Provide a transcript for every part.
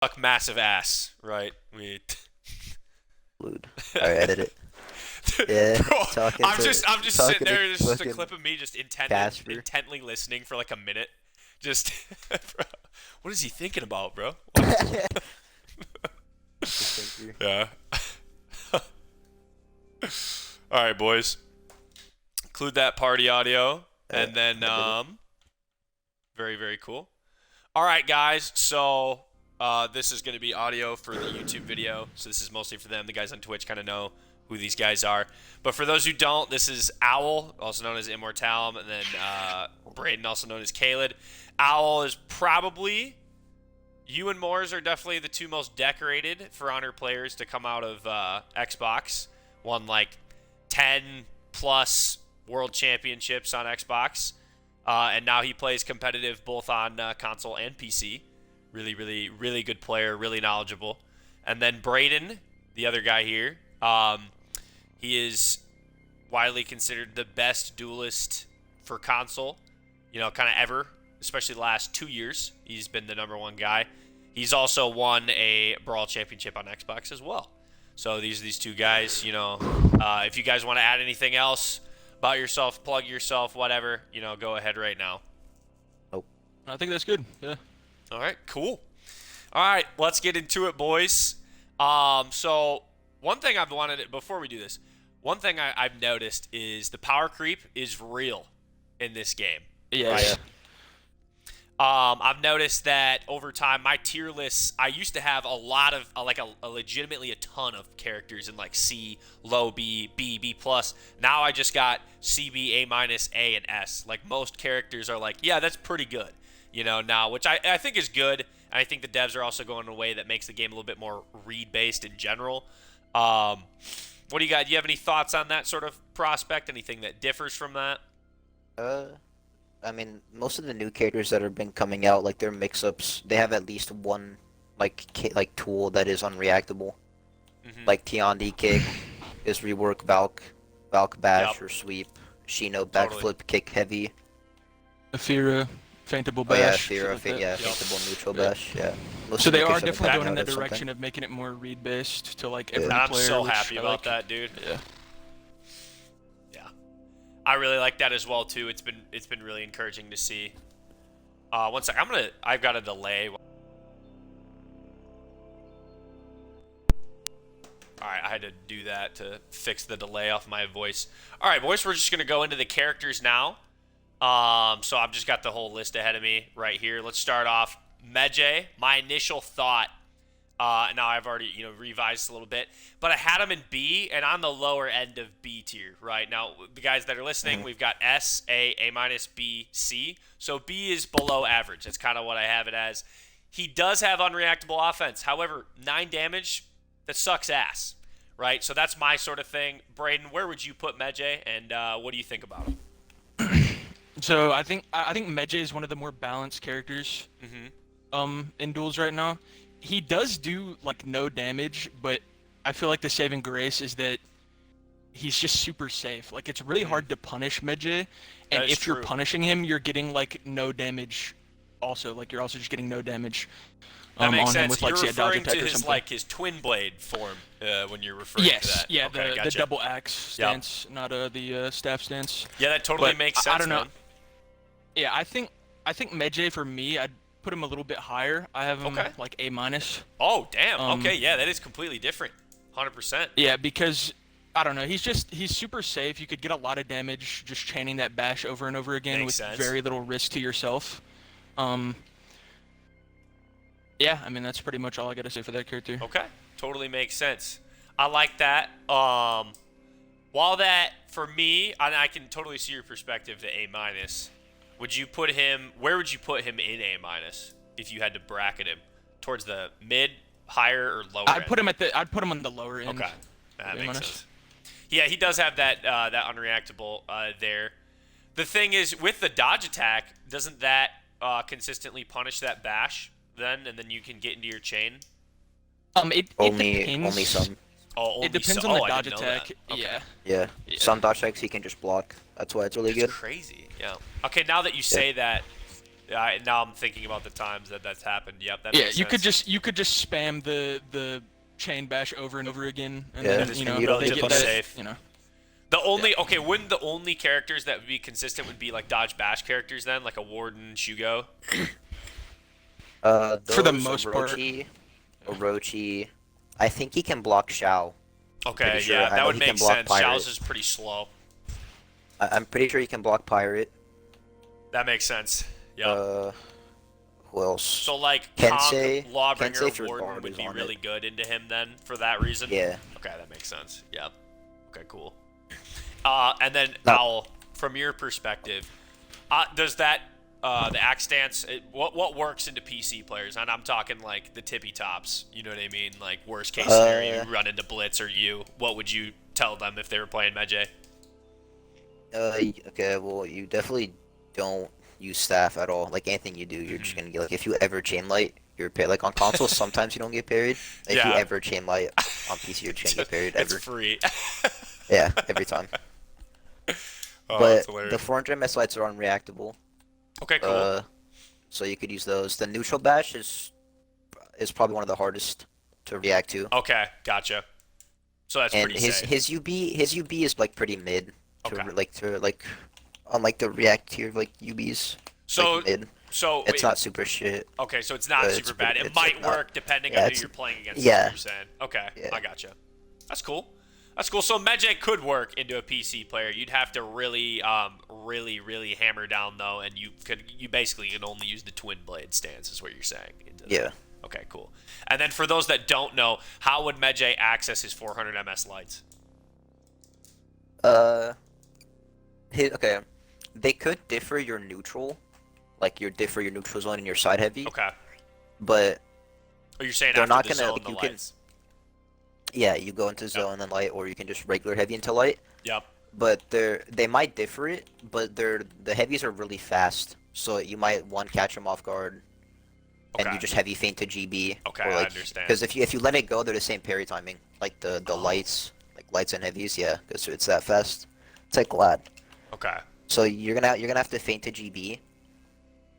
Fuck massive ass, right? Lude. Alright, edit it. Yeah, Bro, talking I'm just sitting talking to there. There's just a fucking clip of me just Casper. intently listening for like a minute. Just, bro, what is he thinking about, bro? The thinker. Yeah. All right, boys. Include that party audio, and then I did it. very very cool. All right, guys. So this is going to be audio for the YouTube video. So this is mostly for them. The guys on Twitch kind of know who these guys are. But for those who don't, this is Owl, also known as Immortalem, and then Braden, also known as Caelid. Owl is probably, you and Moors are definitely the two most decorated For Honor players to come out of Xbox. Won like 10 plus world championships on Xbox. And now he plays competitive both on console and PC. Really, really, really good player, really knowledgeable. And then Braden, the other guy here, he is widely considered the best duelist for console, kind of ever, especially the last 2 years. He's been the #1 guy. He's also won a Brawl championship on Xbox as well. So these two guys, if you guys want to add anything else about yourself, plug yourself, whatever, go ahead right now. Nope. I think that's good. Yeah. All right, cool. All right, let's get into it, boys. So one thing I've wanted before we do this, one thing I've noticed is the power creep is real in this game. Yeah. Right? Yeah. I've noticed that over time, my tier lists, I used to have a lot of, legitimately a ton of characters in like C, low B, B, B+. Now I just got C, B, A-, A, and S. Like most characters are like, yeah, that's pretty good, now, which I think is good. And I think the devs are also going in a way that makes the game a little bit more read-based in general. What do you got? Do you have any thoughts on that sort of prospect? Anything that differs from that? Uh, I mean, most of the new characters that have been coming out, like their mix-ups, they have at least one like tool that is unreactable. Mm-hmm. Like Tiandi kick is rework Valk bash Yep. or sweep, Shino Totally. backflip kick heavy. Aphira, Faintable Oh yeah, Bash. shit Fear like that. yeah, Yep. feintable neutral Yeah. bash, yeah. Most So of the they are characters have been definitely coming going in out the of something. direction of making it more read-based to like Yeah. every And I'm player. so which happy I about like. that, dude. Yeah. Yeah, I really like that as well too. It's been really encouraging to see. One sec, I've got a delay. All right, I had to do that to fix the delay off my voice. All right, boys, we're just gonna go into the characters now. So I've just got the whole list ahead of me right here. Let's start off Medjay. My initial thought. Now I've already revised a little bit, but I had him in B and on the lower end of B tier. Right now, the guys that are listening, we've got S, A, A-, B, C. So B is below average. That's kind of what I have it as. He does have unreactable offense. However, 9 damage, that sucks ass. Right? So that's my sort of thing. Braden, where would you put Medjay, and what do you think about him? So I think Medjay is one of the more balanced characters in duels right now. He does do like no damage, but I feel like the saving grace is that he's just super safe. Like it's really hard to punish Medjay, That and is if you're true. punishing him, you're getting like no damage. Also, like you're also just getting no damage That makes on him sense. with like You're say a dodge referring to attack or his something. his twin blade form when you're referring to Yes, that. yeah, Okay, the gotcha. double axe stance, not the staff stance. Yeah, that totally But makes sense, I don't know. man. Yeah, I think Medjay for me, I'd put him a little bit higher. I have him Okay. like A minus. Oh, damn. Um, Okay, yeah, that is completely different. 100%. Yeah, because I don't know, he's super safe. You could get a lot of damage just chaining that bash over and over again Makes with sense. very little risk to yourself. Yeah, I mean that's pretty much all I gotta say for that character. Okay, totally makes sense. I like that. While that, for me, and I can totally see your perspective to A minus, would you put him, where would you put him in A minus if you had to bracket him? Towards the mid, higher, or lower I'd end? put him on the lower end. Okay, that to be makes honest. sense. Yeah, he does have that unreactable there. The thing is, with the dodge attack, doesn't that consistently punish that bash then, and then you can get into your chain? It Only depends. some. Oh, only It depends so- on oh, the I dodge didn't know that. attack. Okay. Yeah. Yeah. Yeah. Some dodge attacks he can just block. That's why it's really That's good. crazy. Yeah. Okay, now that you say that, Now I'm thinking about the times that's happened. Yep, that Yeah, makes you sense. could just spam the chain bash over and over again, and Yeah, then and you and know you don't they get get punished. that. safe. You know. The only wouldn't the only characters that would be consistent would be like dodge bash characters then, like a Warden, Shugo? For the Those most part. Orochi. I think he can block Shao. Okay, Pretty sure. yeah, I that know would he make can block sense. Pirate. Xiao's is pretty slow. I'm pretty sure he can block Pirate. That makes sense. Yeah. Who else? So like Kensei. Conk, Lawbringer, Kensei for Warden guard would is be on really it. good into him then for that reason. Yeah. Okay, that makes sense. Yep. Okay, cool. And then No. Owl, from your perspective, does that the axe stance what works into PC players? And I'm talking like the tippy tops. You know what I mean? Like worst case scenario, you run into Blitz or you. What would you tell them if they were playing Medjay? Okay, well, you definitely don't use staff at all. Like, anything you do, you're just gonna get, like, if you ever chain light, you're parried. Like, on console, sometimes you don't get parried. If you Yeah. ever chain light on PC, you're just gonna get parried, It's ever. free. Yeah, every time. Oh, But that's hilarious. the 400 MS lights are unreactable. Okay, cool. So you could use those. The neutral bash is probably one of the hardest to react to. Okay, gotcha. So that's And pretty his safe. his UB is like pretty mid Okay. on like the react tier of like UBs. So like mid. so It's wait, not super shit. okay, so it's not it's super pretty- bad. It it's, might like, not- work depending yeah, on who it's- you're playing against. yeah. Is what you're saying. Okay, Yeah. I gotcha. That's cool. That's cool. So Medjay could work into a PC player. You'd have to really, really hammer down though, and you basically can only use the twin blade stance, is what you're saying. Yeah. Okay, cool. And then for those that don't know, how would Medjay access his 400 MS lights? Okay. They could differ your neutral, like differ your neutral zone and your side heavy, Okay. but Oh, you're saying They're after not the gonna, zone, like, the you can- lights. yeah, you go into zone and light, or you can just regular heavy into light. Yep. But they might differ it, but the heavies are really fast, so you might catch them off guard, and Okay. you just heavy feint to GB. Okay, or, I like, understand. Because if you let it go, they're the same parry timing, like the lights, like lights and heavies. Yeah, because it's that fast. It's like Glad. Okay. So you're gonna have to feint to GB,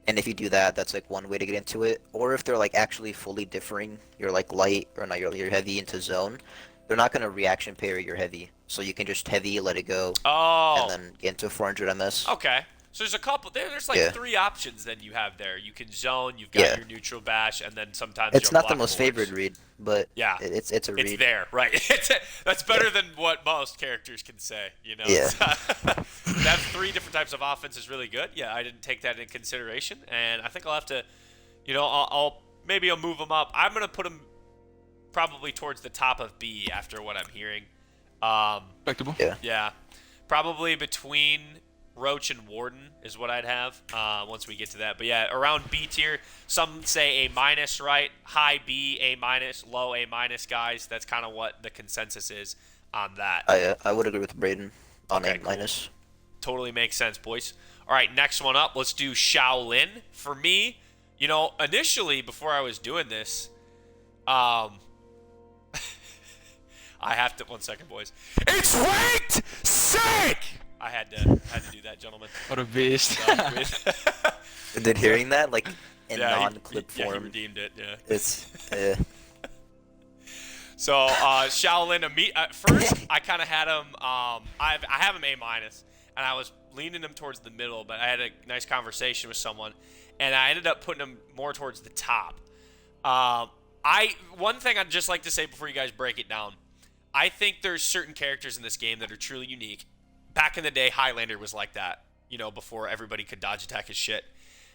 and if you do that, that's like one way to get into it. Or if they're like actually fully differing, you're like light or not, you're heavy into zone. They're not gonna reaction parry your heavy, so you can just heavy, let it go, Oh. and then get into 400 MS. Okay. So there's a couple. There's like Yeah. 3 options then you have there. You can zone. You've got Yeah. your neutral bash, and then sometimes It's your not the most blockable favorite ones. read, but Yeah. it's a It's read. there, right? That's better than what most characters can say. You know. Yeah. To have 3 different types of offense is really good. Yeah, I didn't take that into consideration, and I think I'll have to, maybe I'll move them up. I'm gonna put them probably towards the top of B after what I'm hearing. Respectable. Yeah. Yeah, probably between Roach and Warden is what I'd have once we get to that. But yeah, around B tier, some say A-, right? High B, A-, low A-, guys. That's kind of what the consensus is on that. I would agree with Braden on Okay, A cool. minus. Totally makes sense, boys. All right, next one up. Let's do Shaolin. For me, initially before I was doing this, I have to. 1 second, boys. It's ranked sick. I had to do that, gentlemen. What a beast. Did hearing that like in Yeah, non-clip he form? redeemed it. Yeah. It's So Shaolin, at first I kind of had him. I have him A-, and I was leaning him towards the middle, but I had a nice conversation with someone, and I ended up putting him more towards the top. One thing I'd just like to say before you guys break it down, I think there's certain characters in this game that are truly unique. Back in the day, Highlander was like that, before everybody could dodge attack his shit,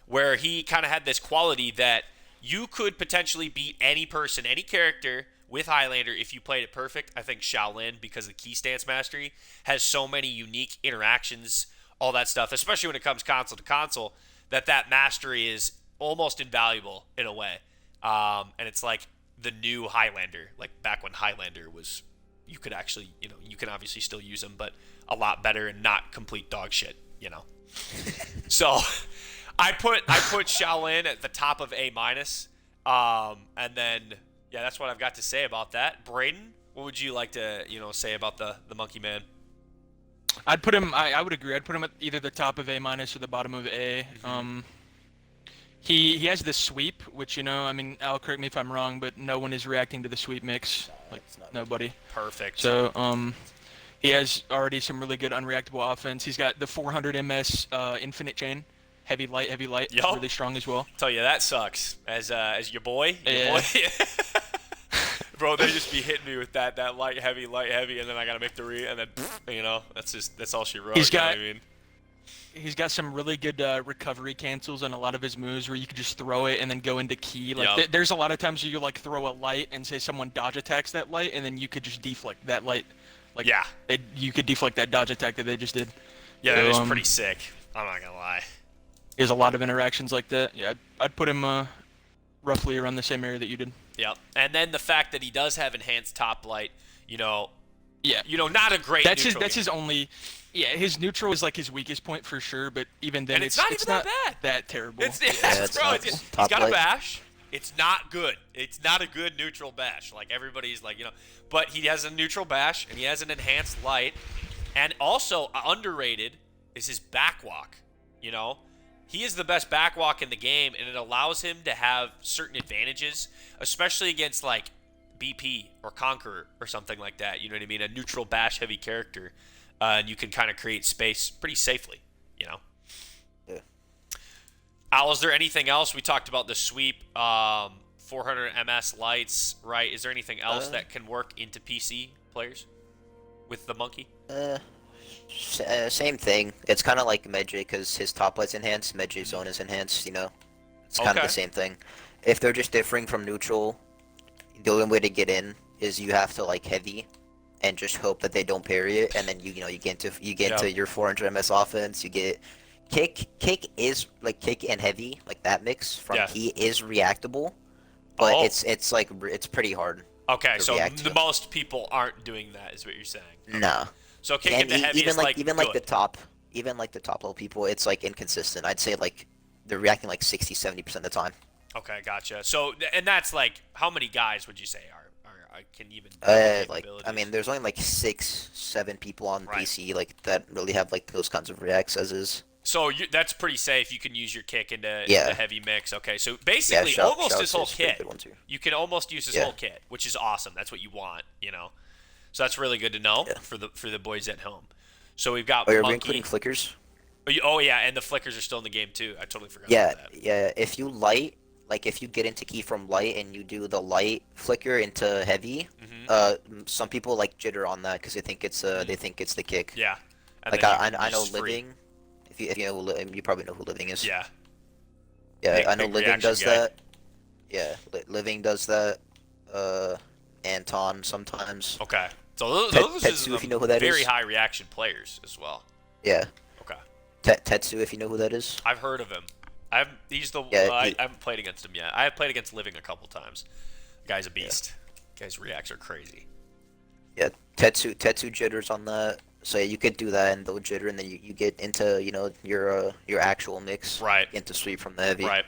where he kind of had this quality that you could potentially beat any person, any character with Highlander if you played it perfect. I think Shaolin, because of the key stance mastery, has so many unique interactions, all that stuff, especially when it comes console to console, that mastery is almost invaluable in a way. And it's like the new Highlander, like back when Highlander was, you could actually, you can obviously still use them, but a lot better and not complete dog shit, So I put Shaolin at the top of A-, and then yeah, that's what I've got to say about that. Braden, what would you like to say about the Monkey Man? I'd put him. I would agree. I'd put him at either the top of A- or the bottom of A. He has the sweep, which I mean, Al, correct me if I'm wrong, but no one is reacting to the sweep mix, like it's not. nobody. Perfect. So he has already some really good unreactable offense. He's got the 400 MS infinite chain, heavy light, Yup. really strong as well. Tell you that sucks. As your boy. Yeah. Bro, they just be hitting me with that light heavy, and then I gotta make the re, and then that's all she wrote. He's you know got- what I mean? He's got some really good recovery cancels on a lot of his moves where you could just throw it and then go into key. Like Yup. there's a lot of times where you like throw a light and say someone dodge attacks that light, and then you could just deflect that light. Like Yeah. you could deflect that dodge attack that they just did. Yeah, that is So, pretty sick. I'm not gonna lie. He has a lot of interactions like that. Yeah, I'd put him roughly around the same area that you did. Yep. And then the fact that he does have enhanced top light, Yeah. not a great That's neutral his game. only. Yeah, his neutral is like his weakest point for sure, but even then, And it's not even that bad. that terrible. It's it's bro, not. he's Top got a light. bash. It's not good. It's not a good neutral bash. Like everybody's like, but he has a neutral bash and he has an enhanced light. And also underrated is his backwalk. He is the best backwalk in the game, and it allows him to have certain advantages, especially against like BP or Conqueror or something like that. You know what I mean? A neutral bash heavy character. And you can kind of create space pretty safely, Yeah. Al, is there anything else? We talked about the sweep, 400 MS lights, right? Is there anything else that can work into PC players with the monkey? Same thing. It's kind of like Medjay because his top light's enhanced, Medjay's zone is enhanced. It's kind of Okay. the same thing. If they're just differing from neutral, the only way to get in is you have to like heavy, and just hope that they don't parry it, and then you get into your 400 MS offense. You get kick is like kick and heavy, like that mix from Yeah. key is reactable, but Oh. it's pretty hard. Okay, to so react to the it. most people aren't doing that, is what you're saying. No. So kick And into heavy even is like even like good. the top level people, it's like inconsistent. I'd say like they're reacting like 60-70% of the time. Okay, gotcha. So, and that's like, how many guys would you say can even do Like I mean, capabilities? there's only like 6-7 people on Right. PC like that really have like those kinds of reacts as is. So that's pretty safe. You can use your kick into Yeah. heavy mix. Okay, so basically Shout- almost Shout his whole is a pretty kit. good one, too. You can almost use his Yeah. whole kit, which is awesome. That's what you want, So that's really good to know Yeah. for the boys at home. So we've got Oh, you're monkey. including flickers? Oh yeah, and the flickers are still in the game too. I totally forgot Yeah, about that. yeah. If you light, like if you get into key from light and you do the light flicker into heavy, some people like jitter on that because they think it's the kick. Yeah. And Like then I know just free. living. If you know you probably know who living is. Yeah. Yeah, Big- I know big living reaction does guy. that. Yeah, living does that. Anton sometimes. Okay. So those Tetsu, are some if you know who that very is. high reaction players as well. Yeah, Okay. Tetsu, if you know who that is. I've heard of him. He's the Yeah, I he- haven't played against him yet. I have played against Living a couple times. Guy's a beast. Guy's reacts are crazy. Yeah, Tetsu jitters on that. So you could do that and they'll jitter, and then you get into your actual mix. Right. Into sweep from the heavy. Right.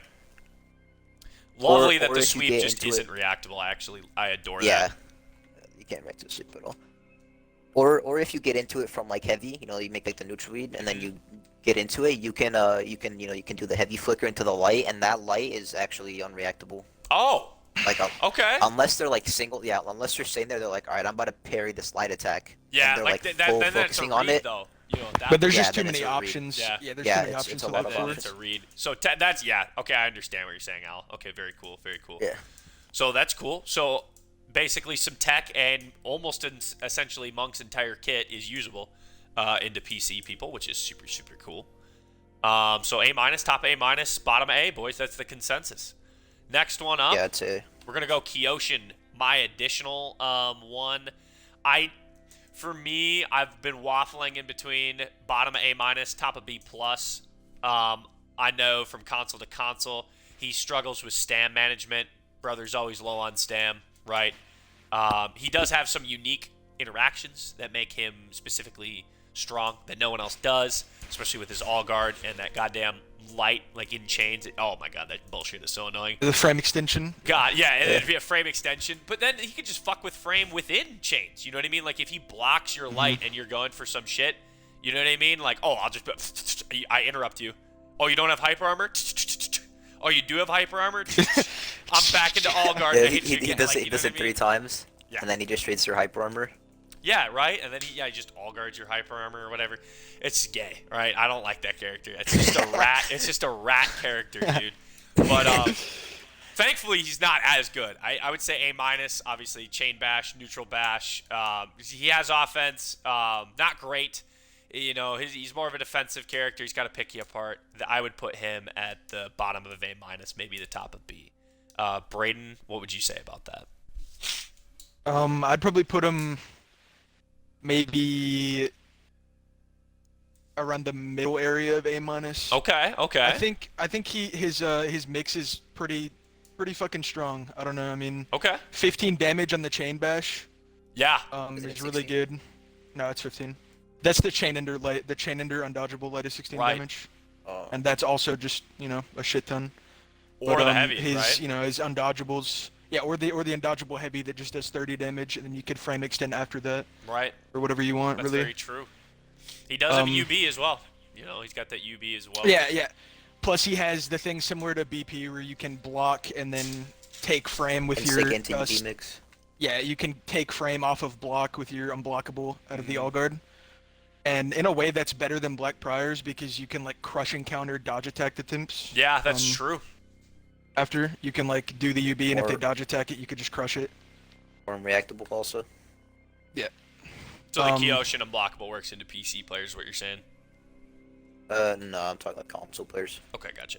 Lovely that or the if you sweep get just into isn't reactable. I adore Yeah. that. You can't react to sweep at all. Or if you get into it from like heavy, you make like the neutral read, and then you get into it, you can do the heavy flicker into the light, and that light is actually unreactable. Oh, Like okay. unless they're like unless they're sitting there, they're like, all right, I'm about to parry this light attack. Yeah, and they're like like that, full then that's a focusing read on it. though. But there's Yeah, just too then it's many a read. options. Yeah. there's Yeah, too many it's options a to lot look of for. options. That's a read. So that's okay. I understand what you're saying, Al. Okay, very cool. Very cool. Yeah. So that's cool. So basically, some tech and almost essentially Monk's entire kit is usable into PC people, which is super super cool. So A minus, top A minus, bottom A, boys. That's the consensus. Next one up. Yeah, it's a We're gonna go Kyoshin, my additional one. For me, I've been waffling in between bottom of A minus, top of B plus. I know from console to console, he struggles with stam management. Brother's always low on stam, right? He does have some unique interactions that make him specifically strong that no one else does, especially with his all guard and that goddamn light like in chains. Oh my god, that bullshit is so annoying. The frame extension. God, yeah, and it'd be a frame extension. But then he could just fuck with frame within chains. You know what I mean? Like if he blocks your light and you're going for some shit, you know what I mean? Like, oh, I'll just I interrupt you. Oh, you don't have hyper armor? Oh, you do have hyper armor? I'm back into all guard. Yeah, I hate he you again, does like, it, you he know does what it I 3 mean? times, Yeah. and then he just trades your hyper armor. Yeah, right? And then he just all guards your hyper armor or whatever. It's gay, right? I don't like that character. It's just a rat. It's just a rat character, dude. But thankfully, he's not as good. I would say A-, obviously, chain bash, neutral bash. He has offense, not great. You know, he's more of a defensive character. He's got to pick you apart. I would put him at the bottom of A-, maybe the top of B. Braden, what would you say about that? I'd probably put him maybe around the middle area of A-. Okay. I think his mix is pretty fucking strong. I don't know. I mean, Okay. 15 damage on the chain bash. Yeah. Is it Is really 16? good. No, it's 15. That's the chain ender light. The chain ender undodgeable light is 16 Right. damage, Oh. and that's also just a shit ton. Or But, the heavy, his right? his undodgeables. Yeah, or the undodgeable heavy that just does 30 damage, and then you could frame extend after that, Right. or whatever you want. That's really. very true. He does have UB as well. You know, he's got that UB as well. Yeah. Plus, he has the thing similar to BP where you can block and then take frame with And your. stick into UB mix. Yeah, you can take frame off of block with your unblockable out of the Mm-hmm. all guard. And in a way, that's better than Black Priors because you can like crush and counter dodge attack attempts. Yeah, that's true. After you can like do the UB, and if they Or- dodge attack it, you could just crush it. Form reactable also. Yeah. So the Kyoshin unblockable works into PC players, is what you're saying? No, I'm talking like console players. Okay, gotcha.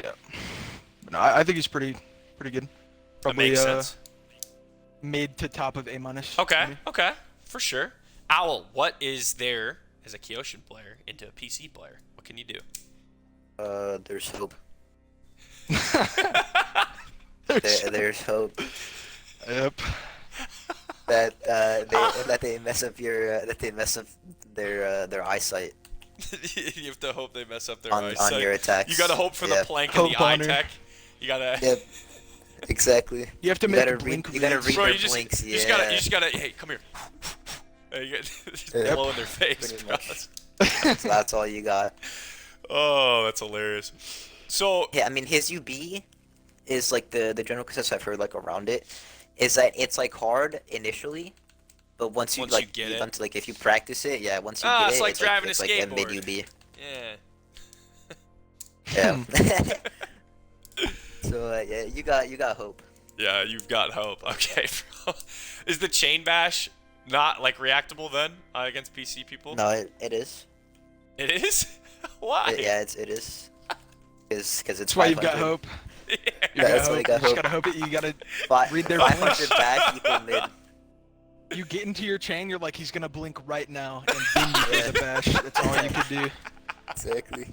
Yeah. No, I think he's pretty good. That makes sense. Mid to top of A-. Okay, for sure. Owl, what is there as a Kyoshin player into a PC player? What can you do? There's hope. There's hope Yep. that they mess up their eyesight You have to hope they mess up their on eyesight. your attacks. You gotta hope for the Yep. plank and the Hope eye on her. tech. You gotta. Yep. Exactly. You have to You make gotta blink read. You gotta reads. read Bro, their you just, blinks. you just gotta. Hey, come here. Hey, you just Yep. blow in their face. Pretty bro. much. So that's all you got. Oh, that's hilarious. So Yeah, I mean his UB is like the general consensus I've heard like around it is that it's like hard initially, but once you get it. once like if you practice it, yeah, once you get it's it, like driving it's a like a mid skateboard. UB. yeah. Yeah. So yeah, you got hope. Yeah, you've got hope. Okay, bro. Is the chain bash not like reactable then against PC people? No, it is. It is. Why? Yeah, it is. Because it's That's why you've got 500. hope. Yeah. You That's why you got just hope. gotta hope it. You gotta read their 500 back equal mid. You get into your chain, you're like, he's gonna blink right now, and then you get the bash. That's all you could do. Exactly.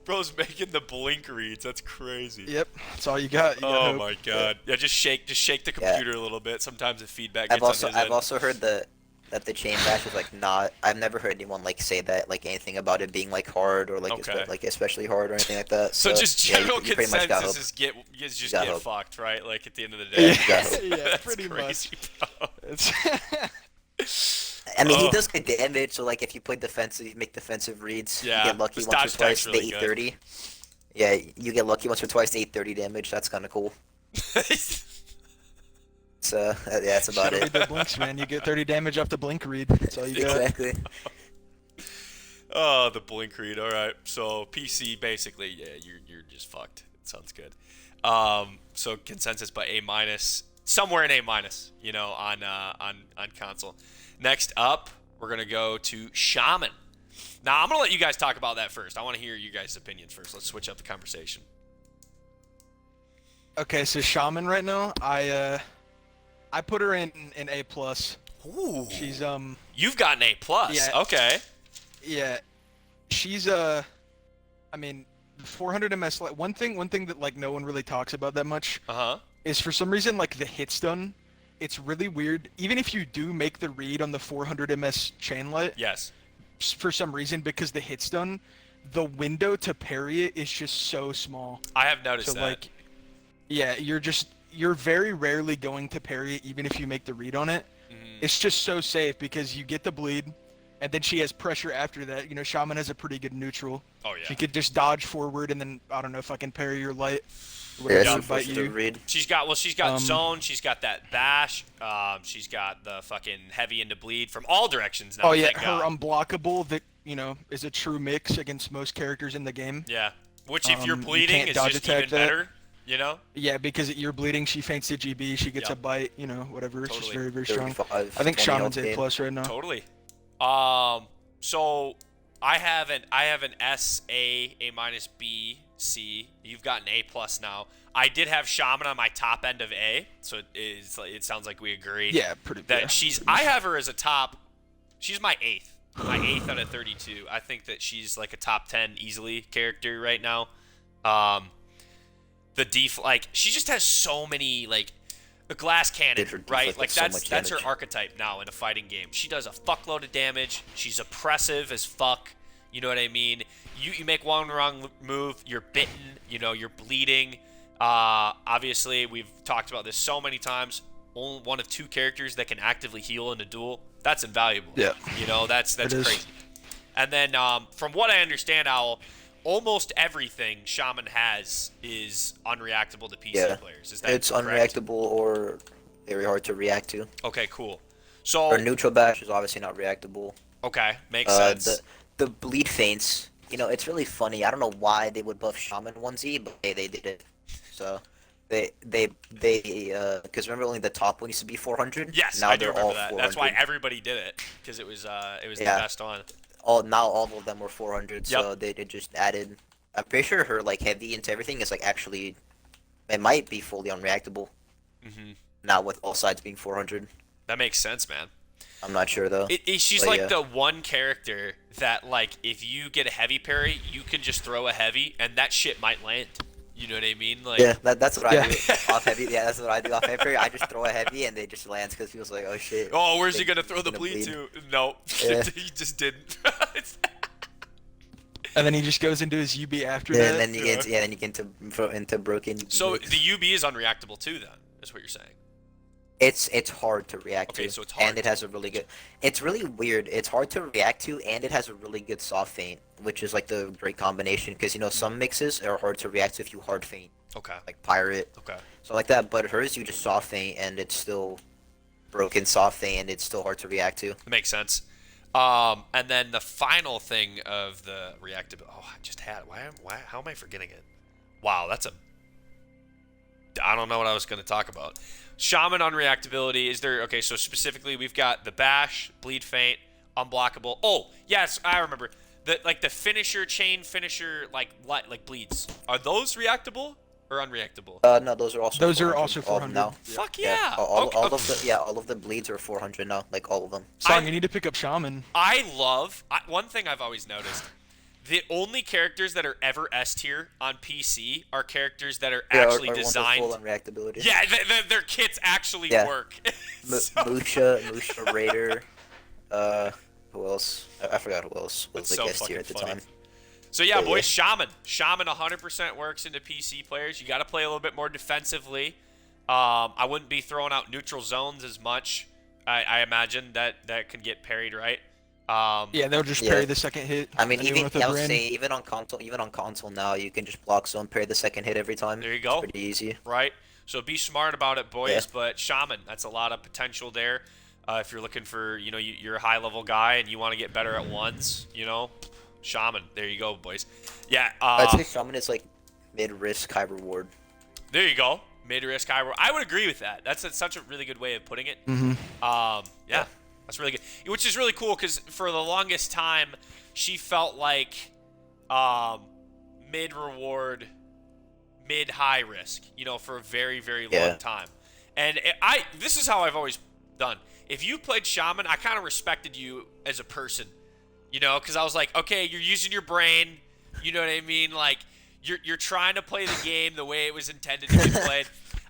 Bro's making the blink reads. That's crazy. Yep, that's all you got. You got Oh hope. my god. Yeah, just shake the computer a little bit. Sometimes the feedback gets on his I've end. also heard that the chain bash is like not. I've never heard anyone like say that like anything about it being like hard or like Okay. like especially hard or anything like that. So just yeah, general you pretty much got hope. consensus is just Got get hope. fucked, right? Like at the end of the day. Yeah, yeah, That's pretty crazy, much. bro. It's I mean, Oh. he does good damage. So like if you play defensive, you make defensive reads. Yeah, You get lucky his once or dodge twice tech's to really 830. Yeah, you get lucky once or twice to 830 damage. That's kind of cool. So yeah, that's about read it. the blinks, man. You get 30 damage off the blink read. That's all you got. Exactly. Oh, the blink read. All right. So PC basically, yeah, you're just fucked. It sounds good. So consensus by A-, somewhere in A-, you know, on console. Next up, we're gonna go to Shaman. Now I'm gonna let you guys talk about that first. I want to hear you guys' opinions first. Let's switch up the conversation. Okay, so Shaman right now, I put her in A+. Ooh. She's You've got an A+. Yeah. Okay. yeah, she's I mean, 400 MS. Like, one thing that like no one really talks about that much Uh-huh. is for some reason like the hit stun. It's really weird. Even if you do make the read on the 400 MS chain light, Yes. for some reason because the hit stun, the window to parry it is just so small. I have noticed So that. like, yeah, you're very rarely going to parry it even if you make the read on it. Mhm. It's just so safe because you get the bleed, and then she has pressure after that. You know, Shaman has a pretty good neutral. Oh yeah. She could just dodge forward and then I don't know if I can parry your light. Or Yeah, whatever she bite forces to you. read. She's got zone, she's got that bash, she's got the fucking heavy into bleed from all directions now. Oh yeah, thank her God. unblockable that is a true mix against most characters in the game. Yeah. Which if you're You bleeding can't is dodge just attack even that. better, you know? Yeah, because you're bleeding, she feints the GB, she gets Yep. a bite, whatever. It's just Totally. very, very strong. 35, I think 20 Shaman's health A gain. plus right now. Totally. So I have an S, A minus, B, C. You've got an A plus now. I did have Shaman on my top end of A, so it sounds like we agree. Yeah, pretty. That yeah, she's. pretty I much. have her as a top. She's my eighth. My eighth out of 32. I think that she's like a top 10 easily character right now. She just has so many like a glass cannon, Her right? deflect Like does so much that's her damage. archetype now in a fighting game. She does a fuckload of damage. She's oppressive as fuck. You know what I mean? You make one wrong move, you're bitten. You're bleeding. Obviously, we've talked about this so many times. Only one of two characters that can actively heal in a duel. That's invaluable. Yeah. That's It is. crazy. And then from what I understand, Owl, almost everything Shaman has is unreactable to PC Yeah. players. Is that It's correct? unreactable or very hard to react to. Okay, cool. So Her neutral bash is obviously not reactable. okay, makes sense. The bleed feints, it's really funny. I don't know why they would buff Shaman 1Z, but they did it. So because remember only the top one used to be 400. Yes, now I do they're remember all that. 400. That's why everybody did it because it was the Yeah. best on. Now all of them were 400. So they just added. I'm pretty sure her like heavy into everything is like actually, it might be fully unreactable. Mm-hmm. Now with all sides being 400. That makes sense, man. I'm not sure though. She's But like yeah. the one character that like if you get a heavy parry, you can just throw a heavy and that shit might land. You know what I mean? Like Yeah, that's what Yeah. I do off heavy. Yeah, that's what I do off heavy. I just throw a heavy and they just lands because feels like, oh shit. oh, where's he They- gonna throw the gonna bleed bleed. to? No, Yeah. he just didn't. And then he just goes into his UB after Yeah, that. and then you get then you get into broken. So the UB is unreactable too, then. That's what you're saying. It's hard to react Okay, to. so it's hard And it has a really good. It's really weird. It's hard to react to, and it has a really good soft feint, which is like the great combination. Because some mixes are hard to react to if you hard feint, Okay. like pirate, Okay. so like that. But hers, you just soft feint, and it's still broken soft feint, and it's still hard to react to. That makes sense. And then the final thing of the reactive. Oh, I just had. Why? How am I forgetting it? Wow, that's a. I don't know what I was going to talk about. Shaman unreactability. Is there? Okay, so specifically, we've got the bash, bleed feint, unblockable. Oh, yes, I remember. The finisher, chain finisher, like bleeds. Are those reactable or unreactable? No, those are also. Those are 400, also all of them 400. now. Fuck yeah! All Okay. all of the bleeds are 400 now, like all of them. Song, you need to pick up Shaman. One thing I've always noticed. The only characters that are ever S tier on PC are characters that are actually designed. Full unreactability. Yeah, their kits actually Yeah. work. Musha Raider, who else? I forgot who else was That's like so S tier fucking at the funny. time. So yeah, Yeah, boys, Shaman 100% works into PC players. You got to play a little bit more defensively. I wouldn't be throwing out neutral zones as much. I imagine that could get parried, right? Yeah, they'll just Yeah. parry the second hit. I mean, Anyone with a I would Bryn. say even on console now, you can just block zone parry the second hit every time. There you It's go. pretty easy. Right? So be smart about it, boys. Yeah. But Shaman, that's a lot of potential there. If you're looking for, you're a high-level guy and you want to get better at ones, Shaman. There you go, boys. Yeah. I'd say Shaman is like mid-risk, high reward. There you go. Mid-risk, high reward. I would agree with that. That's such a really good way of putting it. Mhm. Yeah. That's really good. Which is really cool because for the longest time, she felt like mid-reward, mid-high risk, for a very, very long Yeah. time. And this is how I've always done. If you played Shaman, I kind of respected you as a person, because I was like, okay, you're using your brain, you know what I mean? Like, you're trying to play the game the way it was intended to be played.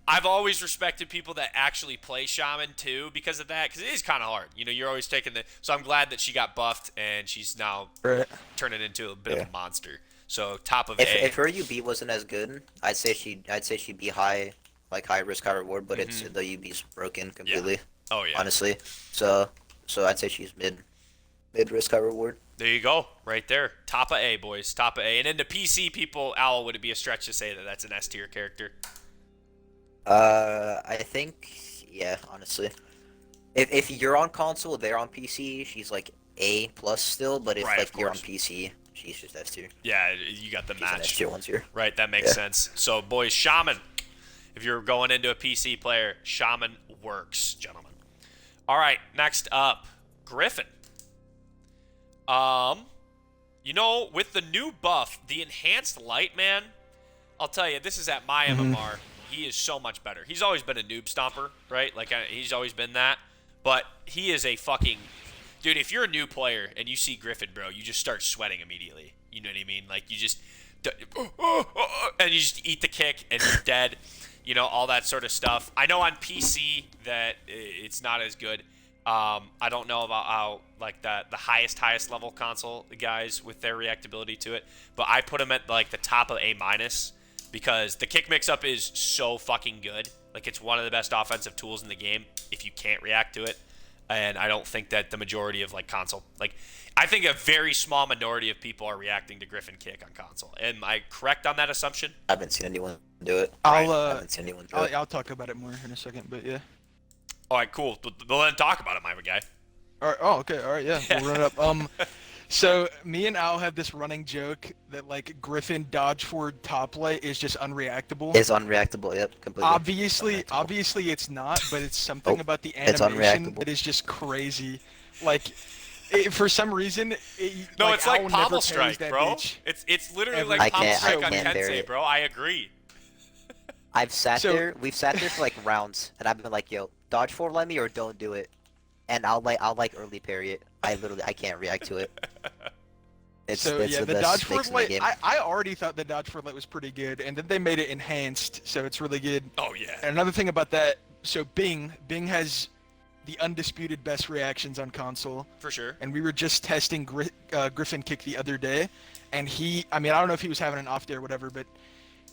I've always respected people that actually play Shaman too because of that, because it is kind of hard. You're always taking so I'm glad that she got buffed and she's now Right. turning into a bit Yeah. of a monster. So top of If A. her UB wasn't as good, I'd say she'd be high risk, high reward. But it's the UB's broken completely. Oh yeah. Honestly, so I'd say she's mid. Mid risk high reward. There you go, right there. Top of A, boys. Top of A. And into PC people, Owl, would it be a stretch to say that that's an S tier character? I think, yeah, honestly. If you're on console, they're on PC, she's like A plus still, but if Right, like of you're on course. PC, she's just S tier. Yeah, you got the She's an S match. tier 1 tier. Right, that makes Yeah. sense. So, boys, Shaman. If you're going into a PC player, Shaman works, gentlemen. All right, next up, Gryphon. You know, with the new buff, the enhanced light, man, I'll tell you, this is at my MMR. He is so much better. He's always been a noob stomper, right? Like, he's always been that. But he is a fucking... Dude, if you're a new player and you see Gryphon, bro, you just start sweating immediately. You know what I mean? Like, you just... And you just eat the kick and you're dead. You know, all that sort of stuff. I know on PC that it's not as good. I don't know about how, like, the highest level console guys with their reactability to it. But I put him at, like, the top of A-, because the kick mix-up is so fucking good. Like, it's one of the best offensive tools in the game if you can't react to it. And I don't think that the majority of, like, console... Like, I think a very small minority of people are reacting to Gryphon kick on console. Am I correct on that assumption? I haven't seen anyone do it. I'll I haven't seen anyone do it. I'll talk about it more in a second, but yeah. All right, cool. We'll then talk about it, my guy. All right. Oh, okay. All right. Yeah. We'll run it up. So me and Al have this running joke that like Gryphon dodge forward top light is just unreactable. It's unreactable, yep, completely. Obviously it's not, but it's something Nope, about the it's animation unreactable. that is just crazy. Like, for some reason, No, it's like Al never Pommel parries Strike, that bro. bitch. It's literally Ever. like I Pommel can't- Strike I on can't bear Tensei, it. bro. I agree. I've sat So- there, we've sat there for like rounds, and I've been like, yo, dodge forward let me or don't do it. And I'll early parry it. I can't react to it. It's So the the best dodge mix forward in the light, game. I already thought the dodge forward light was pretty good, and then they made it enhanced, so it's really good. Oh, yeah. And another thing about that, so Bing has the undisputed best reactions on console, For sure. and we were just testing Gryphon kick the other day, and I don't know if he was having an off day or whatever, but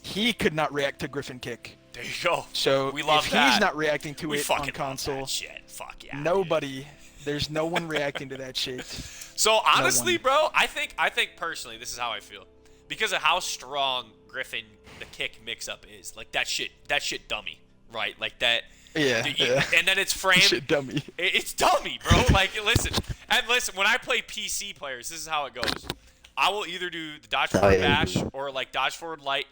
he could not react to Gryphon kick. There you go. So We love if that. he's not reacting to We it fucking on love console, that shit. Fuck yeah. dude. nobody, there's no one reacting to that shit. So honestly, one. bro, I think personally, this is how I feel, because of how strong Gryphon the kick mix-up is. Like that shit dummy, right? Like that. Yeah, Dude, yeah. And then it's framed. Shit dummy. It's dummy, bro. Like, listen. When I play PC players, this is how it goes. I will either do the dodge forward bash or like dodge forward light,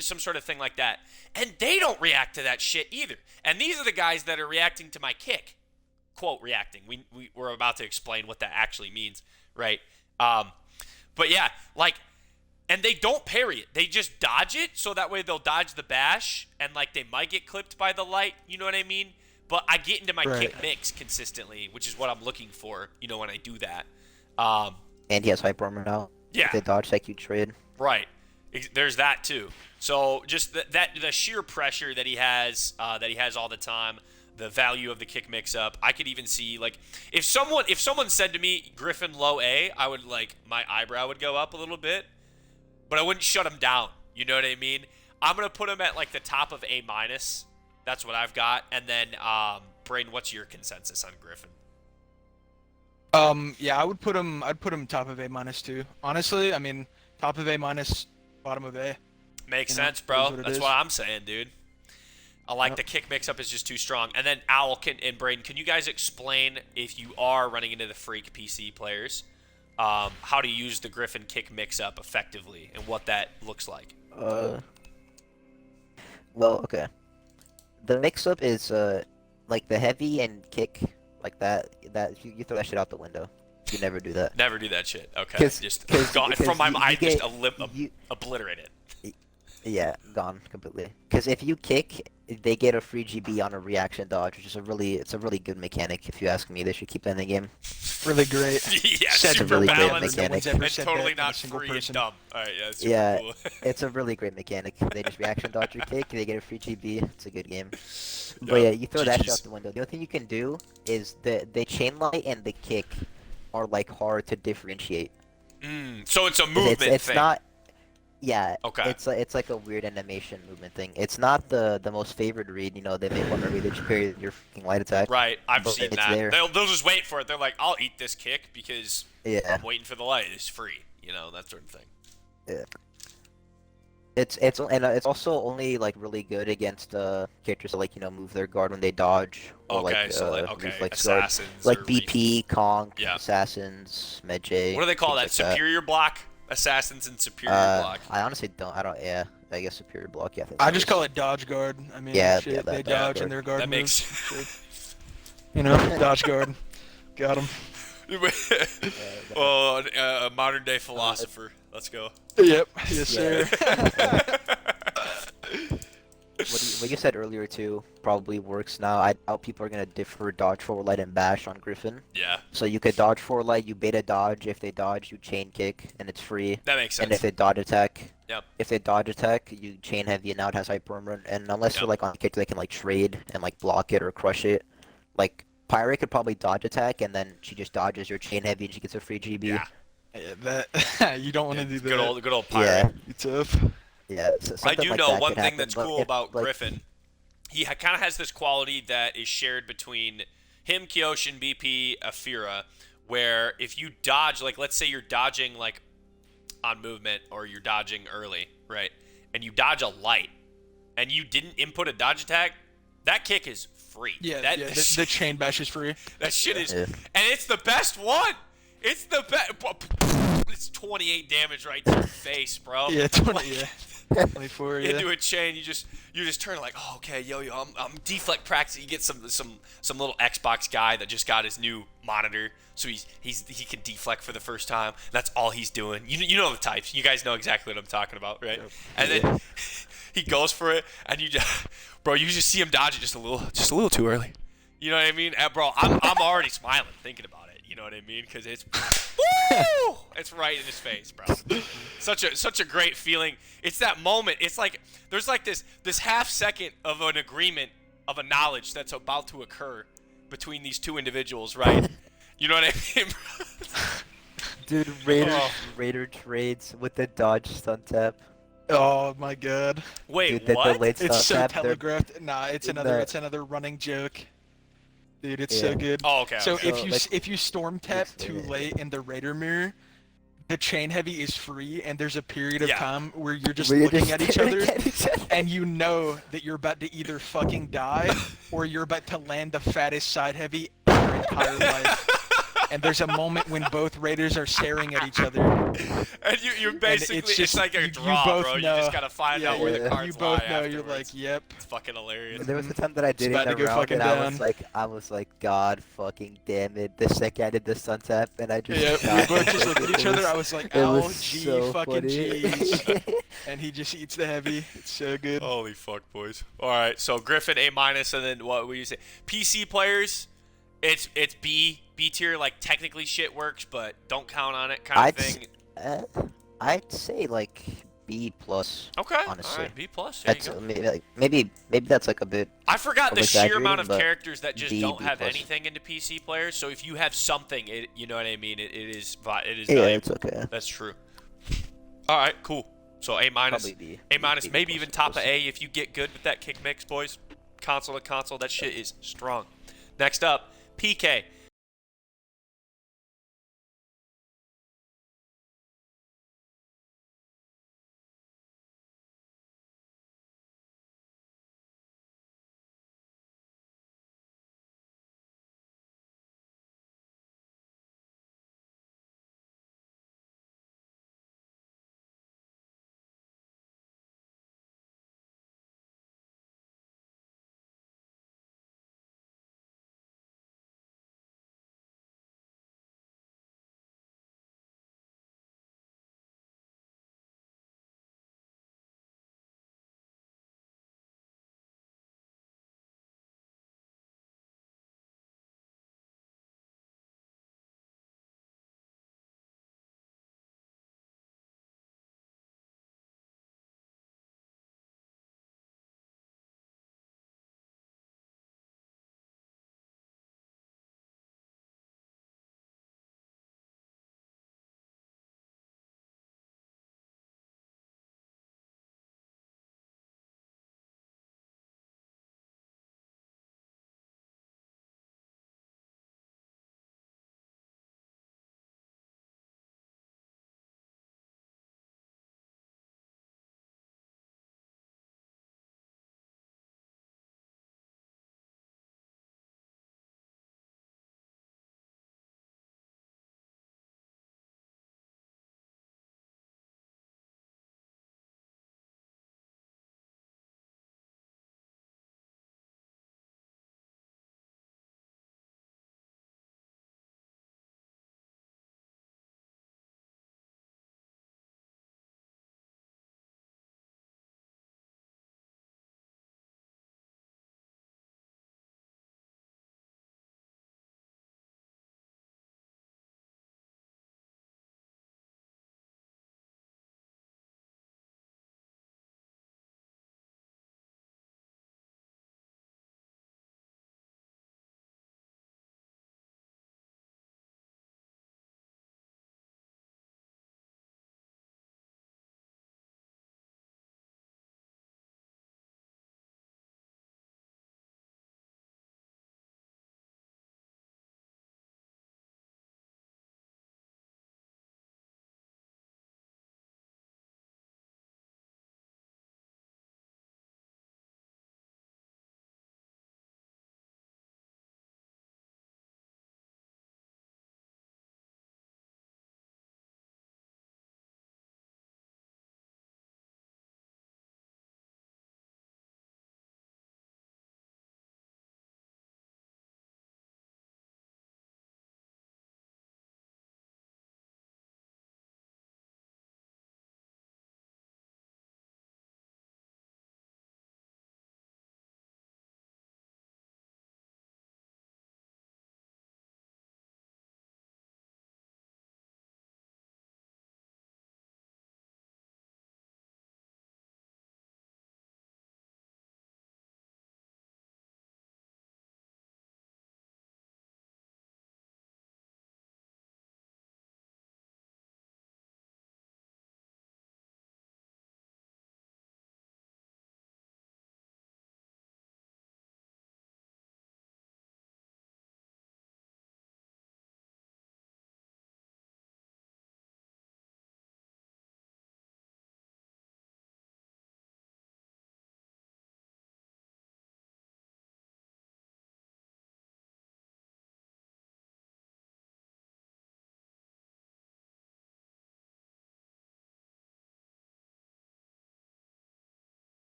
some sort of thing like that. And they don't react to that shit either. And these are the guys that are reacting to my kick. Quote, reacting. We're about to explain what that actually means, right? But yeah, like, and they don't parry it. They just dodge it, so that way they'll dodge the bash, and like they might get clipped by the light, you know what I mean? But I get into my kick mix consistently, which is what I'm looking for, you know, when I do that. And he has hyper armor now. Yeah. If they dodge like you trade. Right. There's that too. So just the sheer pressure that he has all the time, the value of the kick mix-up. I could even see, like, if someone said to me Gryphon low A, I would, like, my eyebrow would go up a little bit, but I wouldn't shut him down. You know what I mean? I'm gonna put him at like the top of A-. That's what I've got. And then, Braden, what's your consensus on Gryphon? Yeah, I'd put him top of A- too. Honestly, I mean, top of A-, bottom of A. Makes You know, sense, it is bro. what it That's is. what I'm saying, dude. I like the kick mix-up is just too strong. And then Owl and Braden, can you guys explain, if you are running into the freak PC players, how to use the Gryphon kick mix-up effectively and what that looks like? Well, okay. The mix-up is, like the heavy and kick, like that you throw that shit out the window. You never do that. Never do that shit. Okay, 'Cause- just 'cause- gone because from my you mind. get- Just obliterate it. Yeah, gone completely. Because if you kick, they get a free GB on a reaction dodge, which is it's a really good mechanic. If you ask me, they should keep that in the game. Really great. Yeah, Said super really great balanced mechanic. No one's ever and said totally that in a not single free person. and dumb. All right, yeah, that's super Yeah, cool. it's a really great mechanic. They just reaction dodge your kick, they get a free GB. It's a good game. But yeah, you throw that shit GGs. out the window. The only thing you can do is the chain light and the kick are like hard to differentiate. So it's a movement It's thing. not. Yeah, Okay. it's like a weird animation movement thing. It's not the most favored read. You know, they make one read that you parry your fucking light attack. Right, I've But seen it's that. there. They'll just wait for it. They're like, I'll eat this kick because Yeah. I'm waiting for the light. It's free, that sort of thing. Yeah. It's also only like really good against characters that like move their guard when they dodge or Okay, like so like reflex guard. assassins, Like or BP, Conk, Yeah. assassins, Medjay. What do they call that? things like Superior block, assassins, and superior block. I honestly don't. I don't. Yeah, I guess superior block. Yeah, I just call it dodge guard. I mean, Yeah, shit, yeah, they that dodge guard. and their guard That moves. makes. Dodge guard. Got him. Well, a modern day philosopher. Let's go. Yep. Yes, sir. What you said earlier too probably works now. I doubt people are gonna differ dodge forward light and bash on Gryphon. Yeah, So you could dodge forward light, you beta dodge. If they dodge, you chain kick, and it's free. that makes sense. And if they dodge attack, Yep. If they dodge attack, you chain heavy, and now it has hyper armor. And unless you're Yep. like on a character that can like trade and like block it or crush it, like Pyre could probably dodge attack, and then she just dodges your chain heavy, and she gets a free GB. Yeah. Yeah, that you don't want to do that. Good old pirate. Yeah. You tough. Yeah. So I something do like know that one could thing happen, that's but cool if, about like, Gryphon. He kind of has this quality that is shared between him, Kyoshin, BP, Afira, where if you dodge, like let's say you're dodging like on movement or you're dodging early, right? And you dodge a light, and you didn't input a dodge attack, that kick is free. Yeah, that, yeah. The chain bash is free. that shit is, Yeah. and it's the best one. It's the best. It's 28 damage right to your face, bro. Yeah, 20. Like, Yeah. 24. Yeah. into a chain, you just turn like, oh, okay, yo, I'm deflect practice. You get some little Xbox guy that just got his new monitor, so he can deflect for the first time. That's all he's doing. You know the types. You guys know exactly what I'm talking about, right? Yep. And then he goes for it, and you just see him dodge it just a little too early. You know what I mean, bro? I'm already smiling thinking about it. You know what I mean? Because it's woo! It's right in his face, bro. Such a great feeling. It's that moment. It's like there's like this half second of an agreement of a knowledge that's about to occur between these two individuals, right? You know what I mean, bro? Dude, Raider trades with the dodge stun tap. Oh my god. Wait, Dude, what? the late It's stun so tap. they're- telegraphed. Nah, it's in another. the- It's another running joke. Dude, it's Yeah. so good. Oh, okay. So okay. if you like- if you storm tap Yes, too yeah. late in the Raider mirror, the chain heavy is free, and there's a period of Yeah. time where you're just where you're looking just at each staring other, at each other. and you know that you're about to either fucking die or you're about to land the fattest side heavy in your entire life. And there's a moment when both Raiders are staring at each other. And you're basically it's like a draw, both bro. know. You just gotta find out where the Yeah. cards You both lie know. You're afterwards. like, yep. It's fucking hilarious. There was a time that I did about it to in go a round, fucking and I down. was like, God fucking damn it! The second I did the sun tap, and I just Yeah, we died. both just looked at each It other. was- I was like, it ow, was G, so fucking funny. G's. And he just eats the heavy. It's so good. Holy fuck, boys! All right, so Gryphon A minus, and then what would you say? PC players, it's B tier. Like technically shit works, but don't count on it, kind of I'd thing. I'd say like B plus. Okay, honestly. all right, B plus. There you That's go. maybe that's like a bit. I forgot the I'm sheer amount of exaggerating, but characters that just B, don't B have plus. anything into PC players. So if you have something, you know what I mean. It is Yeah, valuable. it's okay. That's true. All right, cool. So A minus, Probably B. A minus, B maybe plus, even top of plus. A if you get good with that kick mix, boys. Console to console, that shit is strong. Next up, PK.